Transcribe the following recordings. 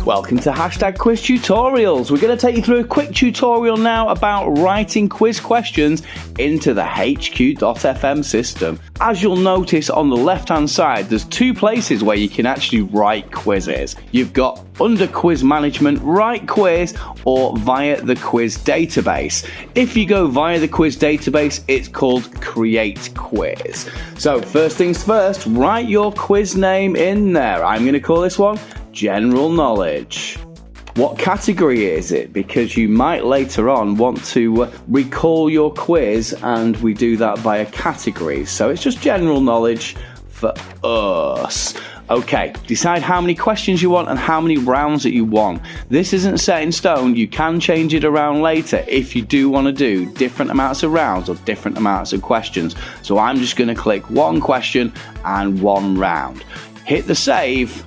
Welcome to Hashtag Quiz Tutorials. We're going to take you through a quick tutorial now about writing quiz questions into the HQ.FM system. As you'll notice on the left hand side, there's two places where you can actually write quizzes. You've got under Quiz Management, Write Quiz, or via the quiz database. If you go via the quiz database, it's called Create Quiz. So first things first, write your quiz name in there. I'm going to call this one General Knowledge. What category is it? Because you might later on want to recall your quiz, and we do that via categories. So it's just general knowledge for us. Okay, decide how many questions you want and how many rounds that you want. This isn't set in stone. You can change it around later if you do want to do different amounts of rounds or different amounts of questions. So I'm just going to click one question and one round. Hit the save.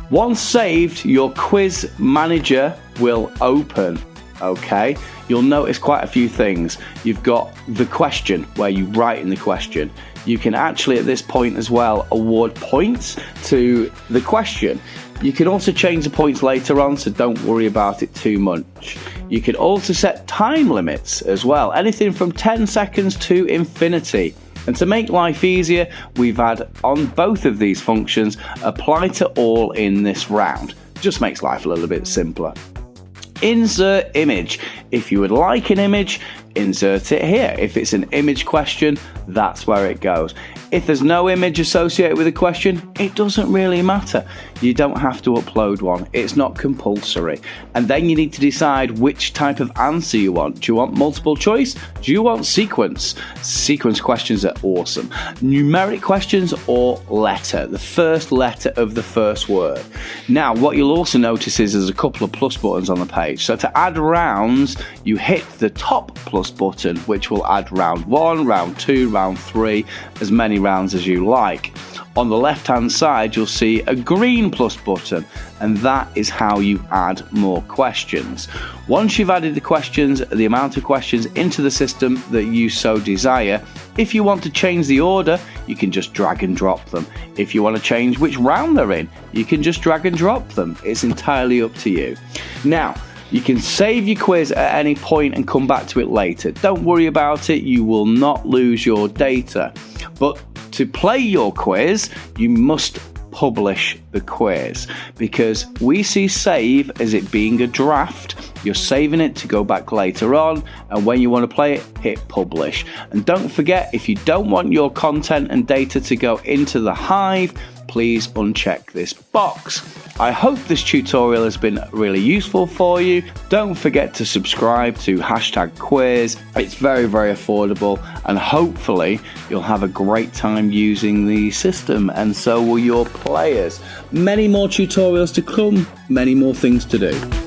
Once saved, your quiz manager will open. Okay, you'll notice quite a few things. You've got the question where you write in the question. You can actually at this point as well award points to the question. You can also change the points later on, so don't worry about it too much. You can also set time limits as well, anything from 10 seconds to infinity. And to make life easier, we've had on both of these functions apply to all in this round. Just makes life a little bit simpler. Insert image. If you would like an image, insert it here. If it's an image question, that's where it goes. If there's no image associated with a question, it doesn't really matter. You don't have to upload one. It's not compulsory. And then you need to decide which type of answer you want. Do you want multiple choice? Do you want sequence? Sequence questions are awesome. Numeric questions or letter, the first letter of the first word. Now, what you'll also notice is there's a couple of plus buttons on the page. So to add rounds, you hit the top plus button, which will add round 1, round 2, round 3, as many rounds as you like. On the left hand side, you'll see a green plus button, and that is how you add more questions. Once you've added the questions, the amount of questions into the system that you so desire, if you want to change the order, you can just drag and drop them. If you want to change which round they're in, you can just drag and drop them. It's entirely up to you. Now, you can save your quiz at any point and come back to it later. Don't worry about it, you will not lose your data. But to play your quiz, you must publish the quiz, because we see save as it being a draft. You're saving it to go back later on, and when you want to play it, hit publish. And don't forget, if you don't want your content and data to go into the Hive, please uncheck this box. I hope this tutorial has been really useful for you. Don't forget to subscribe to Hashtag Quiz. It's very, very affordable, and hopefully you'll have a great time using the system, and so will your players. Many more tutorials to come, many more things to do.